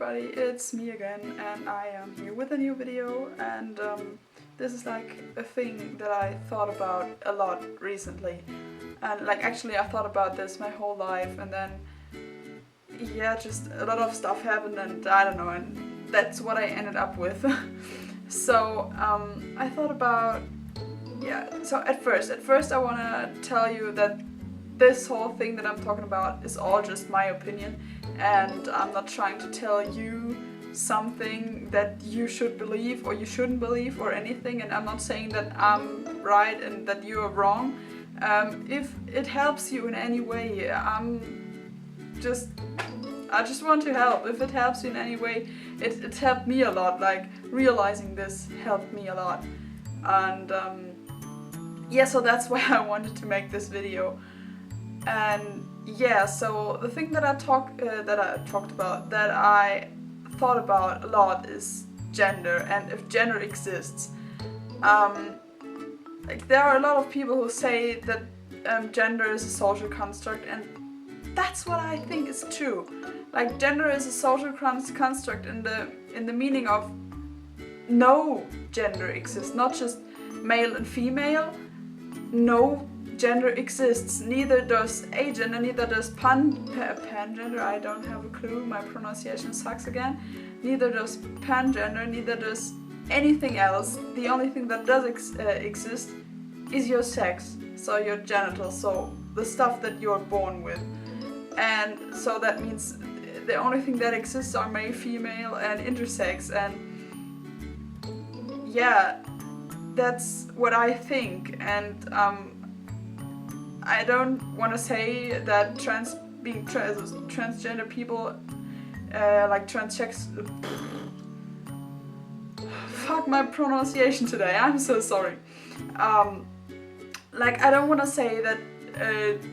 everybody, it's me again, and I am here with a new video, and this is like a thing that I thought about a lot recently. And like actually I thought about this my whole life, and then yeah, just a lot of stuff happened, and I don't know, and that's what I ended up with. So I thought about, so at first I want to tell you that this whole thing that I'm talking about is all just my opinion, and I'm not trying to tell you something that you should believe or you shouldn't believe or anything, and I'm not saying that I'm right and that you are wrong. If it helps you in any way, I just want to help. If it helps you in any way, it helped me a lot. Like realizing this helped me a lot, and so that's why I wanted to make this video. And yeah, so the thing that I thought about a lot is gender, and if gender exists. Like there are a lot of people who say that gender is a social construct, and that's what I think is true. Like gender is a social construct in the meaning of no gender exists, not just male and female. No gender exists. Neither does agender, neither does pangender. I don't have a clue. My pronunciation sucks again. Neither does pangender. Neither does anything else. The only thing that does exist is your sex. So your genitals. So the stuff that you're born with. And so that means the only thing that exists are male, female, and intersex. And yeah, that's what I think. And I don't want to say that transgender people, like transex. Fuck my pronunciation today. I'm so sorry. Like I don't want to say that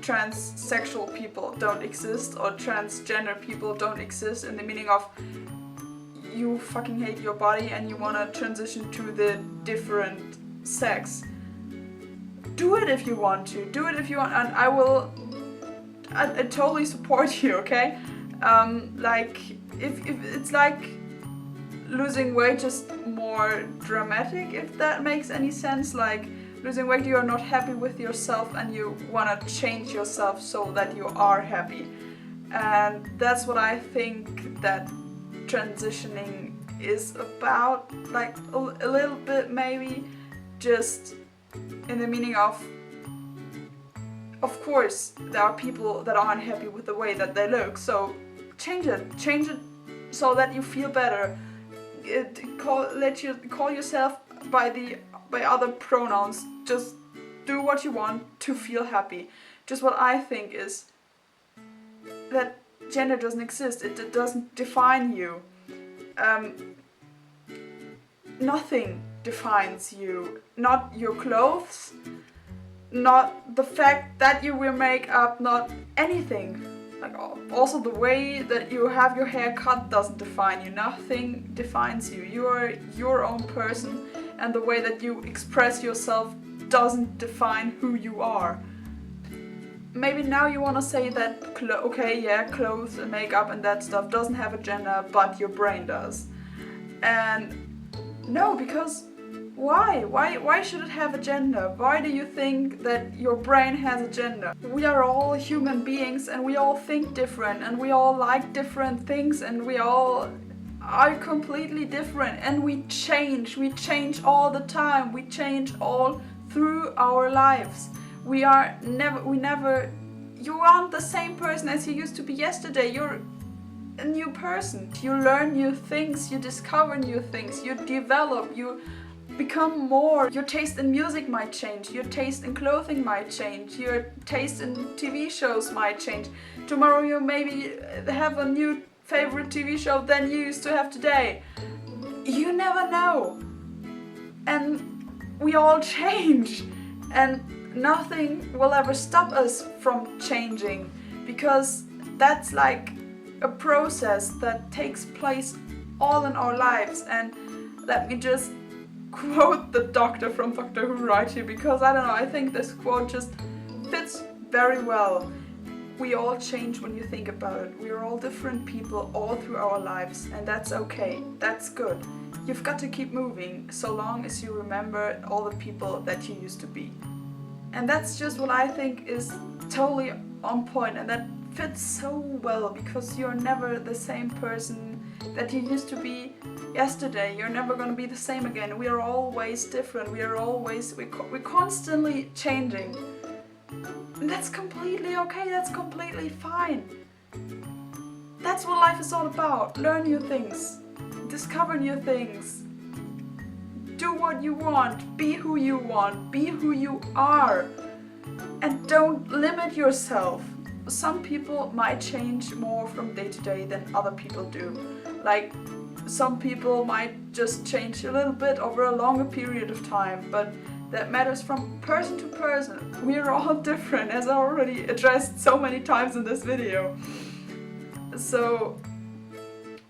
transsexual people don't exist or transgender people don't exist in the meaning of you fucking hate your body and you want to transition to the different sex. Do it if you want to. Do it if you want, and I totally support you, okay? Like, if it's like losing weight, just more dramatic, if that makes any sense. Like, losing weight, you are not happy with yourself and you want to change yourself so that you are happy. And that's what I think that transitioning is about, like, a little bit maybe, just in the meaning of course there are people that are unhappy with the way that they look, so change it so that you feel better. Call yourself by other pronouns. Just do what you want to feel happy. Just what I think is that gender doesn't exist. It doesn't define you. Nothing defines you. Not your clothes, not the fact that you wear makeup, not anything. Like also the way that you have your hair cut doesn't define you. Nothing defines you. You are your own person, and the way that you express yourself doesn't define who you are. Maybe now you want to say that clothes and makeup and that stuff doesn't have a gender, but your brain does. And no, because why? Why should it have a gender? Why do you think that your brain has a gender? We are all human beings, and we all think different, and we all like different things, and we all are completely different, and we change all the time. We change all through our lives. You aren't the same person as you used to be yesterday. You're a new person. You learn new things, you discover new things, you develop, you become more. Your taste in music might change, your taste in clothing might change, your taste in TV shows might change. Tomorrow you maybe have a new favorite TV show than you used to have today. You never know. And we all change, and nothing will ever stop us from changing, because that's like a process that takes place all in our lives. And let me just quote the doctor from Doctor Who right here, because I don't know, I think this quote just fits very well. we all change when you think about it. We are all different people all through our lives, and that's okay. That's good. You've got to keep moving so long as you remember all the people that you used to be. And that's just what I think is totally on point, and that fits so well, because you're never the same person that you used to be yesterday. You're never going to be the same again. We are always different. We're constantly changing. And that's completely okay. That's completely fine. That's what life is all about. Learn new things. Discover new things. Do what you want. Be who you want. Be who you are. And don't limit yourself. Some people might change more from day to day than other people do. Like, some people might just change a little bit over a longer period of time, but that matters from person to person. We are all different, as I already addressed so many times in this video. So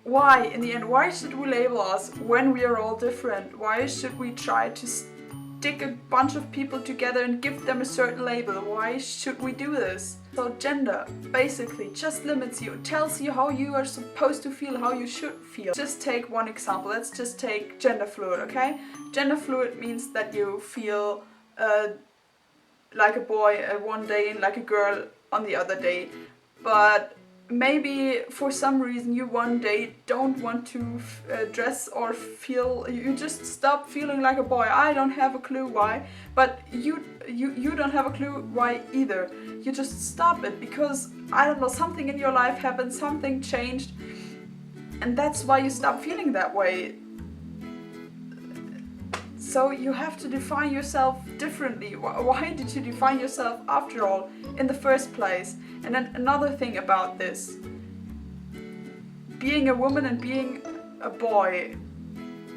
why, in the end, why should we label us when we are all different? Why should we try to stick a bunch of people together and give them a certain label? Why should we do this? So gender basically just limits you, tells you how you are supposed to feel, how you should feel. Just take one example. Let's just take gender fluid, okay? Gender fluid means that you feel like a boy one day and like a girl on the other day. But maybe for some reason you one day don't want to dress or feel, you just stop feeling like a boy. I don't have a clue why, but you don't have a clue why either. You just stop it because, I don't know, something in your life happened, something changed, and that's why you stop feeling that way. So you have to define yourself differently. Why did you define yourself after all in the first place? And then another thing about this, being a woman and being a boy,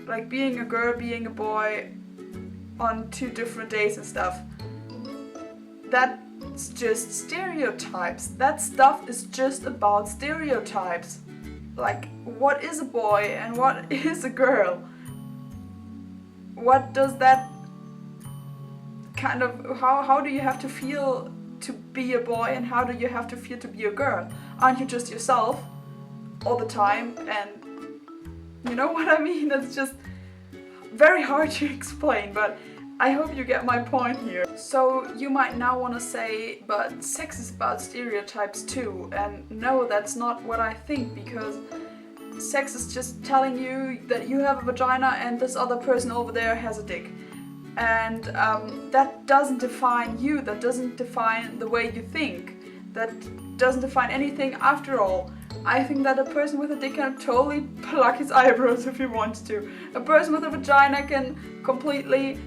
like being a girl, being a boy on 2 different days and stuff, that's just stereotypes. That stuff is just about stereotypes. Like, what is a boy and what is a girl? What does that kind of, how do you have to feel to be a boy and how do you have to feel to be a girl? Aren't you just yourself all the time? And you know what I mean? It's just very hard to explain, but I hope you get my point here. So you might now want to say, but sex is about stereotypes too. And no, that's not what I think, because sex is just telling you that you have a vagina and this other person over there has a dick. And that doesn't define you, that doesn't define the way you think, that doesn't define anything after all. I think that a person with a dick can totally pluck his eyebrows if he wants to. A person with a vagina can completely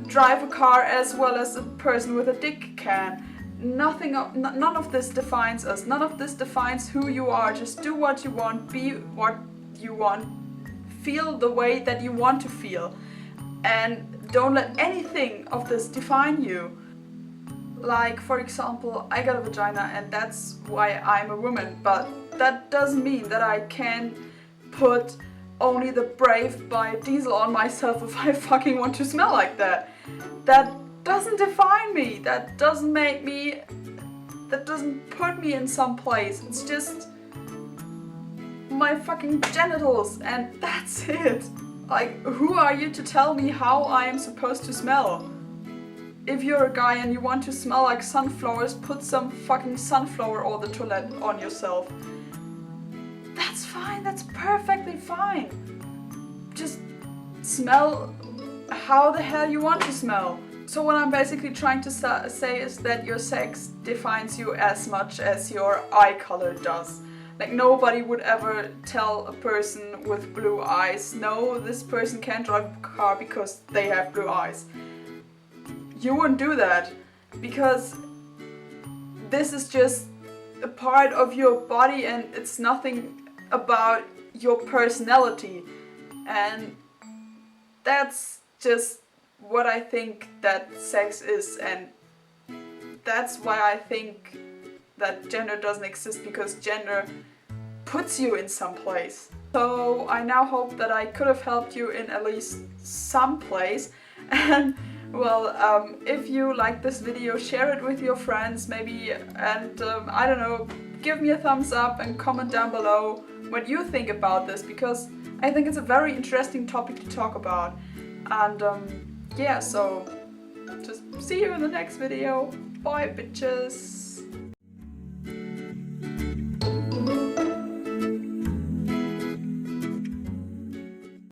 drive a car as well as a person with a dick can. None of this defines us. None of this defines who you are. Just do what you want, be what you want, feel the way that you want to feel, and don't let anything of this define you. Like, for example, I got a vagina and that's why I'm a woman, but that doesn't mean that I can put Only the Brave by Diesel on myself if I fucking want to smell like that. That doesn't define me. That doesn't make me, that doesn't put me in some place. It's just my fucking genitals and that's it. Like, who are you to tell me how I am supposed to smell? If you're a guy and you want to smell like sunflowers, put some fucking sunflower eau de toilette on yourself. That's fine, that's perfectly fine. Just smell how the hell you want to smell. So what I'm basically trying to say is that your sex defines you as much as your eye color does. Like, nobody would ever tell a person with blue eyes, no, this person can't drive a car because they have blue eyes. You wouldn't do that, because this is just a part of your body and it's nothing about your personality. And that's just what I think that sex is, and that's why I think that gender doesn't exist, because gender puts you in some place. So I now hope that I could have helped you in at least some place, and Well, if you like this video, share it with your friends maybe, and I don't know, give me a thumbs up and comment down below what you think about this, because I think it's a very interesting topic to talk about. And yeah, so just see you in the next video. Bye, bitches.